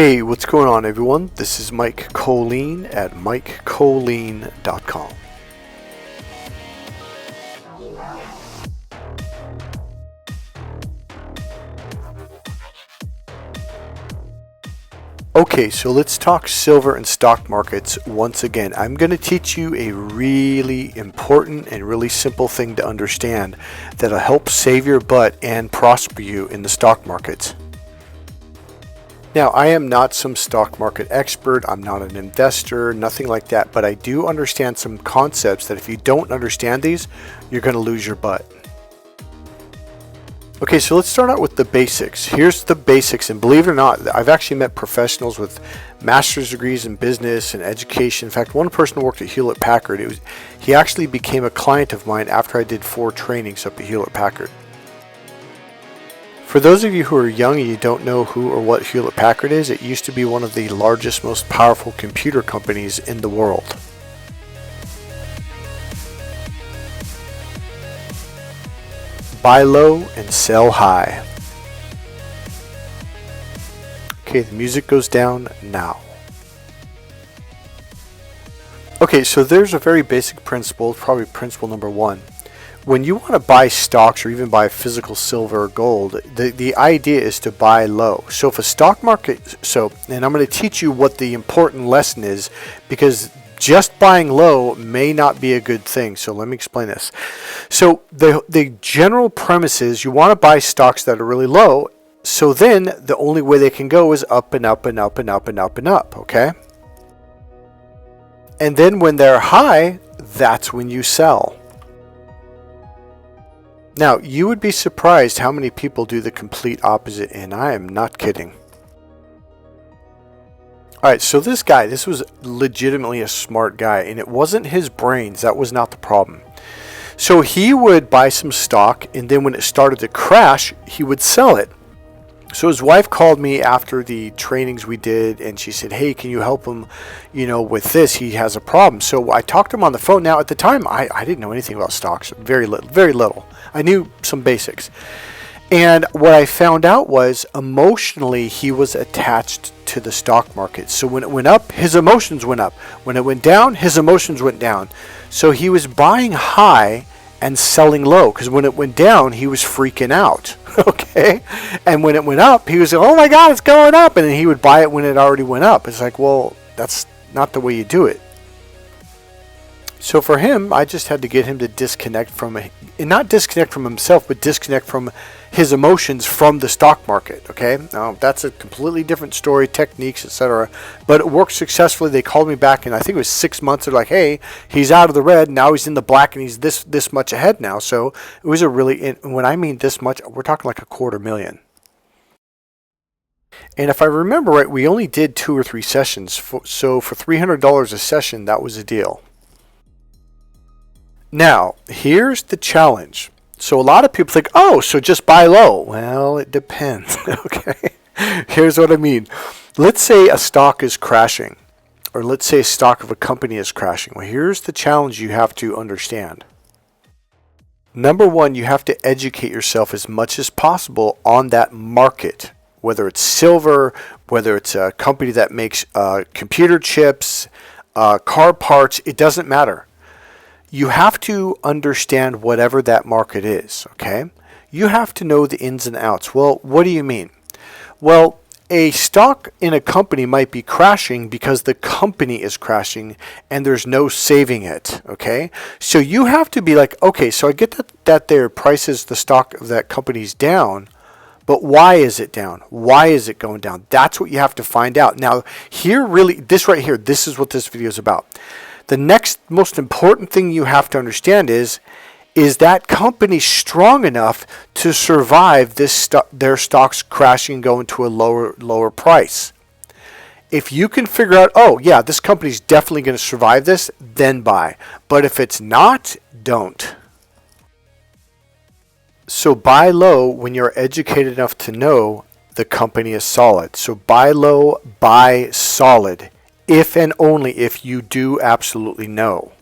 Hey, what's going on everyone? This is Mike Kollin at MikeKollin.com. Okay, so let's talk silver and stock markets once again. I'm going to teach you a really important and really simple thing to understand that'll help save your butt and prosper you in the stock markets. Now, I am not some stock market expert, I'm not an investor, nothing like that, but I do understand some concepts that if you don't understand these, you're going to lose your butt. Okay, so let's start out with the basics. Here's the basics, and believe it or not, I've actually met professionals with master's degrees in business and education. In fact, one person worked at Hewlett Packard. He actually became a client of mine after I did 4 trainings up at Hewlett Packard. For those of you who are young and you don't know who or what Hewlett Packard is, it used to be one of the largest, most powerful computer companies in the world. Buy low and sell high. Okay, the music goes down now. Okay, so there's a very basic principle, probably principle number 1. When you want to buy stocks or even buy physical silver or gold, the idea is to buy low. So if a stock market, and I'm going to teach you what the important lesson is, because just buying low may not be a good thing. So let me explain this. So the general premise is you want to buy stocks that are really low. So then the only way they can go is up and up and up and up and up and up. Okay. And then when they're high, that's when you sell. Now, you would be surprised how many people do the complete opposite, and I am not kidding. Alright, so this guy, this was legitimately a smart guy, and it wasn't his brains, that was not the problem. So he would buy some stock, and then when it started to crash, he would sell it. So his wife called me after the trainings we did, and she said, hey, can you help him, with this? He has a problem. So I talked to him on the phone. Now, at the time, I didn't know anything about stocks, very little. I knew some basics. And what I found out was emotionally he was attached to the stock market. So when it went up, his emotions went up. When it went down, his emotions went down. So he was buying high and selling low, because when it went down, he was freaking out. Okay, and when it went up, he was like, oh my God, it's going up, and then he would buy it when it already went up. It's like, well, that's not the way you do it. So for him, I just had to get him to disconnect from it, and not disconnect from himself, but disconnect from his emotions from the stock market. Okay, now that's a completely different story, techniques, etc. But it worked successfully. They called me back, and I think it was 6 months. They're like, hey, he's out of the red, now he's in the black, and he's this much ahead now. So it was a really, and when I mean this much, we're talking like $250,000. And if I remember right, we only did 2 or 3 sessions. So for $300 a session, that was a deal. Now, here's the challenge. So a lot of people think, oh, so just buy low. Well, it depends. Okay. Here's what I mean. Let's say a stock is crashing, or let's say a stock of a company is crashing. Well, here's the challenge you have to understand. Number 1, you have to educate yourself as much as possible on that market, whether it's silver, whether it's a company that makes computer chips, car parts, it doesn't matter. You have to understand whatever that market is, okay? You have to know the ins and outs. Well, what do you mean? Well, a stock in a company might be crashing because the company is crashing and there's no saving it, okay? So you have to be like, okay, so I get that their prices, the stock of that company's down, but why is it down? Why is it going down? That's what you have to find out. Now, this right here, this is what this video is about. The next most important thing you have to understand is that company strong enough to survive their stocks crashing and going to a lower price? If you can figure out, oh yeah, this company's definitely going to survive this, then buy. But if it's not, don't. So buy low when you're educated enough to know the company is solid. So buy low, buy solid. If and only if you do absolutely know.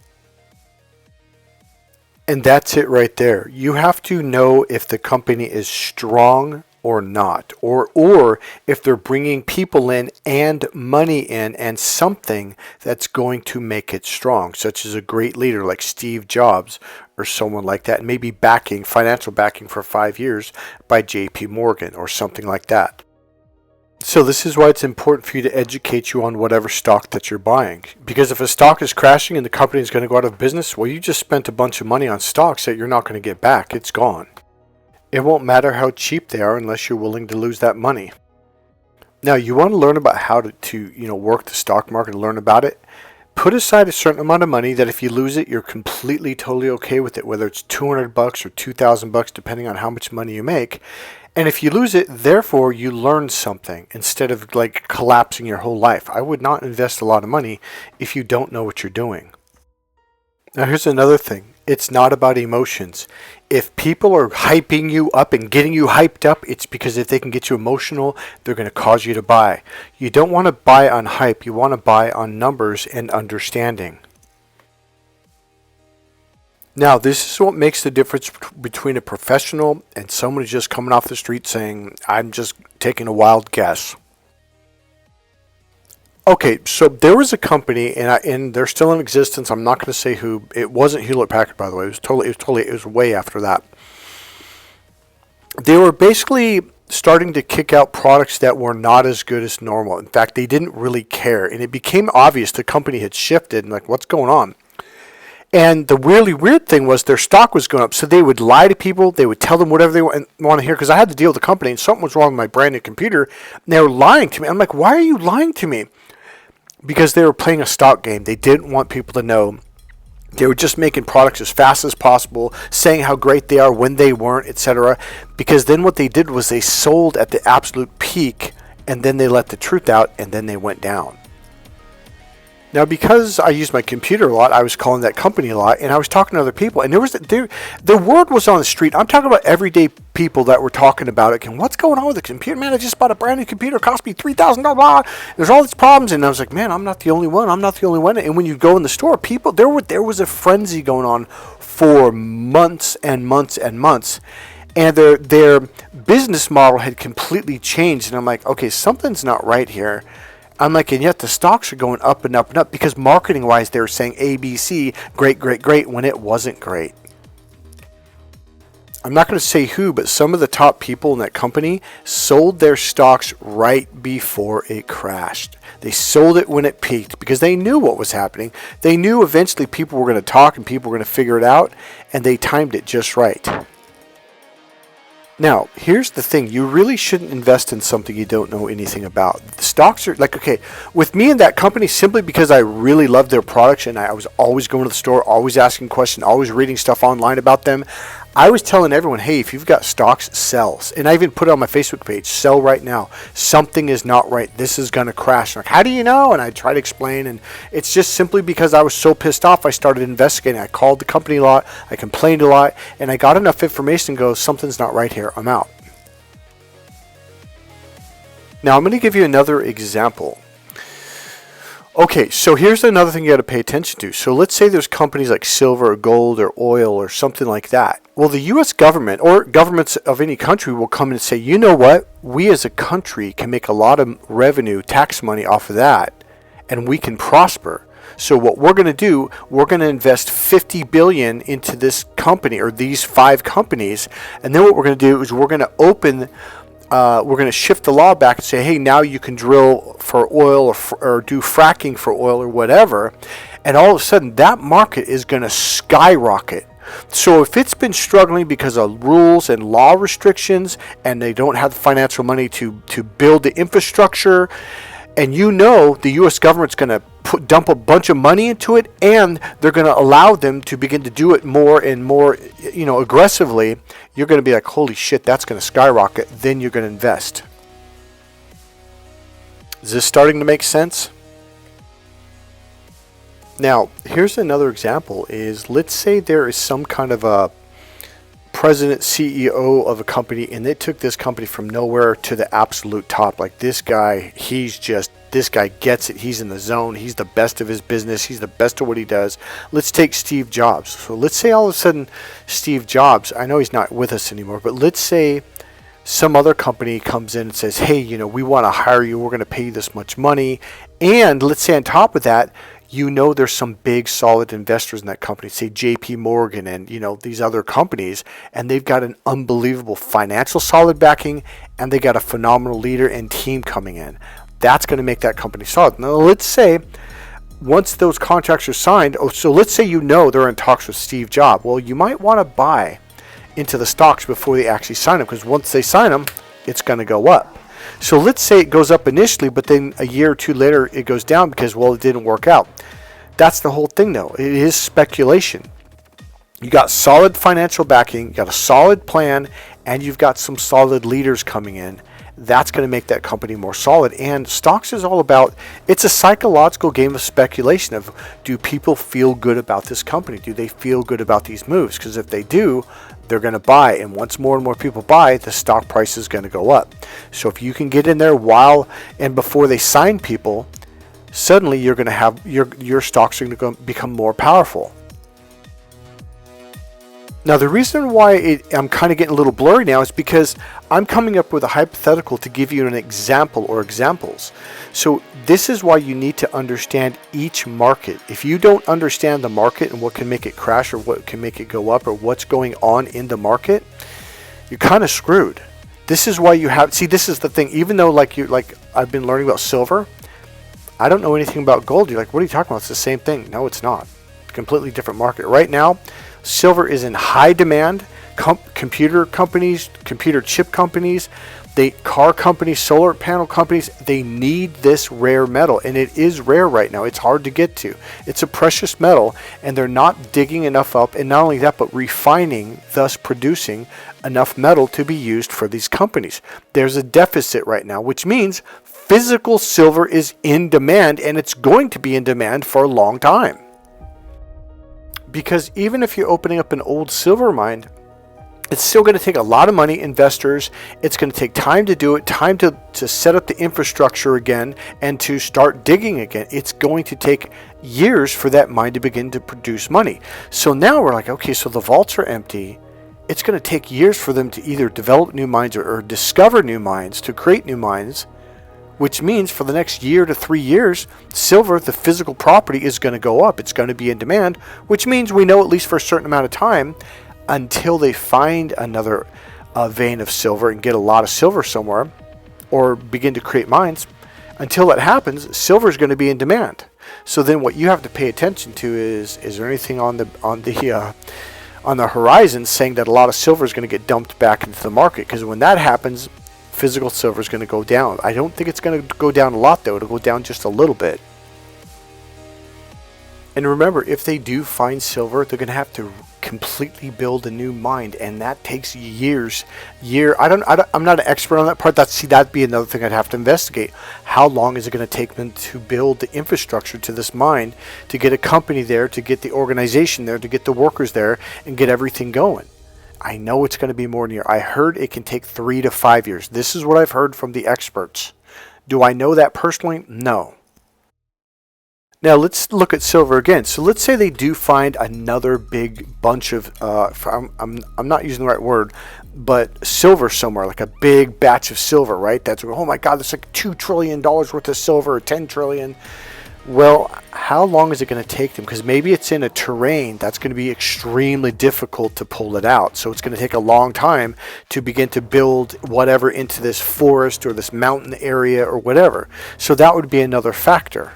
And that's it right there. You have to know if the company is strong or not, or if they're bringing people in and money in and something that's going to make it strong, such as a great leader like Steve Jobs or someone like that, and maybe backing, financial backing for 5 years by JP Morgan or something like that. So this is why it's important for you to educate you on whatever stock that you're buying. Because if a stock is crashing and the company is going to go out of business, well, you just spent a bunch of money on stocks that you're not going to get back. It's gone. It won't matter how cheap they are unless you're willing to lose that money. Now, you want to learn about how to work the stock market and learn about it. Put aside a certain amount of money that if you lose it, you're completely, totally okay with it, whether it's $200 or $2,000, depending on how much money you make. And if you lose it, therefore, you learn something instead of like collapsing your whole life. I would not invest a lot of money if you don't know what you're doing. Now, here's another thing. It's not about emotions. If people are hyping you up and getting you hyped up, it's because if they can get you emotional, they're going to cause you to buy. You don't want to buy on hype. You want to buy on numbers and understanding. Now, this is what makes the difference between a professional and someone who's just coming off the street saying, I'm just taking a wild guess. Okay, so there was a company, and they're still in existence. I'm not going to say who. It wasn't Hewlett Packard, by the way. It was way after that. They were basically starting to kick out products that were not as good as normal. In fact, they didn't really care, and it became obvious the company had shifted. And like, what's going on? And the really weird thing was their stock was going up, so they would lie to people. They would tell them whatever they want to hear, because I had to deal with the company, and something was wrong with my brand new computer, and they were lying to me. I'm like, why are you lying to me? Because they were playing a stock game. They didn't want people to know. They were just making products as fast as possible, saying how great they are when they weren't, etc. Because then what they did was they sold at the absolute peak, and then they let the truth out, and then they went down. Now, because I used my computer a lot, I was calling that company a lot, and I was talking to other people, and the word was on the street. I'm talking about everyday people that were talking about it. And what's going on with the computer? Man, I just bought a brand new computer. It cost me $3,000. There's all these problems, and I was like, man, I'm not the only one. I'm not the only one. And when you go in the store, people, there was a frenzy going on for months and months and months. And their business model had completely changed. And I'm like, okay, something's not right here. I'm like, and yet the stocks are going up and up and up because marketing-wise, they were saying ABC, great, great, great, when it wasn't great. I'm not going to say who, but some of the top people in that company sold their stocks right before it crashed. They sold it when it peaked because they knew what was happening. They knew eventually people were going to talk and people were going to figure it out, and they timed it just right. Now, here's the thing. You really shouldn't invest in something you don't know anything about. The stocks are like, okay, with me and that company, simply because I really loved their products and I was always going to the store, always asking questions, always reading stuff online about them, I was telling everyone, hey, if you've got stocks, sell. And I even put it on my Facebook page, sell right now. Something is not right. This is going to crash. Like, how do you know? And I try to explain, and it's just simply because I was so pissed off, I started investigating. I called the company a lot, I complained a lot, and I got enough information to go, something's not right here. I'm out. Now, I'm going to give you another example. Okay, so here's another thing you got to pay attention to. So let's say there's companies like silver or gold or oil or something like that. Well, the U.S. government or governments of any country will come in and say, you know what? We as a country can make a lot of revenue, tax money off of that, and we can prosper. So what we're going to do, we're going to invest $50 billion into this company or these 5 companies, and then what we're going to do is we're going to we're going to shift the law back and say, hey, now you can drill for oil or do fracking for oil or whatever. And all of a sudden, that market is going to skyrocket. So if it's been struggling because of rules and law restrictions and they don't have the financial money to build the infrastructure, and you know the U.S. government's going to dump a bunch of money into it, and they're going to allow them to begin to do it more and more, aggressively, you're going to be like, holy shit, that's going to skyrocket. Then you're going to invest. Is this starting to make sense? Now, here's another example is, let's say there is some kind of a president, CEO of a company, and they took this company from nowhere to the absolute top. Like, this guy, this guy gets it. He's in the zone. He's the best of his business. He's the best of what he does. Let's take Steve Jobs. So let's say all of a sudden Steve Jobs, I know he's not with us anymore, but let's say some other company comes in and says, hey, we want to hire you. We're going to pay you this much money. And let's say on top of that, there's some big solid investors in that company, say JP Morgan and, these other companies, and they've got an unbelievable financial solid backing, and they got a phenomenal leader and team coming in. That's going to make that company solid. Now, let's say once those contracts are signed, so let's say they're in talks with Steve Jobs. Well, you might want to buy into the stocks before they actually sign them, because once they sign them, it's going to go up. So let's say it goes up initially, but then a year or two later it goes down because, it didn't work out. That's the whole thing, though. It is speculation. You got solid financial backing, you got a solid plan, and you've got some solid leaders coming in. That's going to make that company more solid. And stocks is all about, it's a psychological game of speculation of, do people feel good about this company? Do they feel good about these moves? Because if they do, they're going to buy. And once more and more people buy, the stock price is going to go up. So if you can get in there while and before they sign people, suddenly you're going to have your stocks are going to become more powerful. Now, the reason why I'm kind of getting a little blurry now is because I'm coming up with a hypothetical to give you an example or examples. So this is why you need to understand each market. If you don't understand the market and what can make it crash or what can make it go up or what's going on in the market, you're kind of screwed. This is why this is the thing. Even though like I've been learning about silver, I don't know anything about gold. You're like, what are you talking about? It's the same thing. No, it's not. Completely different market. Right now, silver is in high demand. Computer companies, computer chip companies, car companies, solar panel companies, they need this rare metal, and it is rare right now. It's hard to get to. It's a precious metal, and they're not digging enough up, and not only that, but refining, thus producing enough metal to be used for these companies. There's a deficit right now, which means physical silver is in demand, and it's going to be in demand for a long time. Because even if you're opening up an old silver mine, it's still going to take a lot of money, investors. It's going to take time to do it, time to set up the infrastructure again and to start digging again. It's going to take years for that mine to begin to produce money. So now we're like, okay, so the vaults are empty. It's going to take years for them to either develop new mines or discover new mines, to create new mines, which means for the next year to 3 years, silver, the physical property, is going to go up. It's going to be in demand, which means we know at least for a certain amount of time, until they find another vein of silver and get a lot of silver somewhere or begin to create mines, until that happens, silver is going to be in demand. So then what you have to pay attention to is there anything on the horizon saying that a lot of silver is going to get dumped back into the market? Because when that happens, physical silver is going to go down. I don't think it's going to go down a lot, though. It'll go down just a little bit. And remember, if they do find silver, they're going to have to completely build a new mine, and that takes years. I'm not an expert on that part. That'd be another thing I'd have to investigate. How long is it going to take them to build the infrastructure to this mine, to get a company there, to get the organization there, to get the workers there, and get everything going? I know it's going to be more than a year. I heard it can take 3 to 5 years. This is what I've heard from the experts. Do I know that personally? No. Now let's look at silver again. So let's say they do find another big bunch of, I'm not using the right word, but silver somewhere, like a big batch of silver, right? That's, oh my God, that's like $2 trillion worth of silver, or 10 trillion. Well, how long is it going to take them? Because maybe it's in a terrain that's going to be extremely difficult to pull it out. So it's going to take a long time to begin to build whatever into this forest or this mountain area or whatever. So that would be another factor.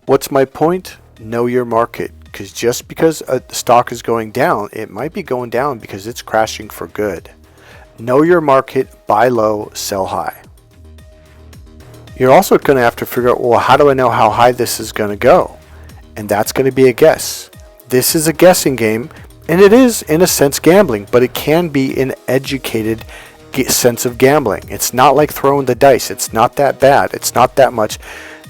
What's my point? Know your market. Because just because a stock is going down, it might be going down because it's crashing for good. Know your market, buy low, sell high. You're also going to have to figure out, well, how do I know how high this is going to go? And that's going to be a guess. This is a guessing game, and it is, in a sense, gambling, but it can be an educated sense of gambling. It's not like throwing the dice. It's not that bad. It's not that much.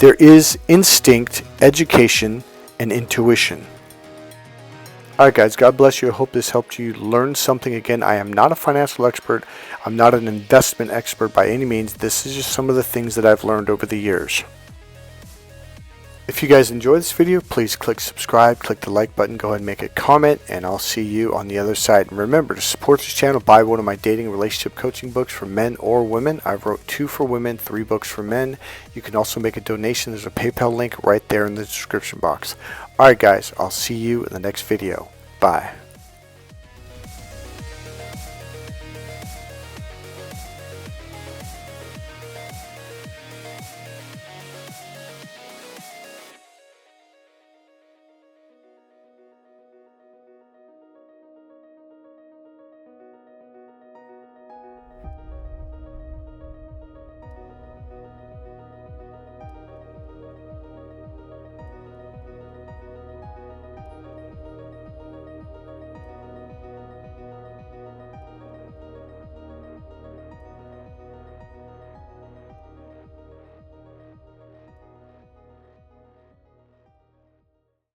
There is instinct, education, and intuition. All right, guys, God bless you. I hope this helped you learn something. Again, I am not a financial expert. I'm not an investment expert by any means. This is just some of the things that I've learned over the years. If you guys enjoyed this video, please click subscribe, click the like button, go ahead and make a comment, and I'll see you on the other side. And remember to support this channel, buy one of my dating and relationship coaching books for men or women. I've wrote 2 for women, 3 books for men. You can also make a donation. There's a PayPal link right there in the description box. Alright guys, I'll see you in the next video. Bye.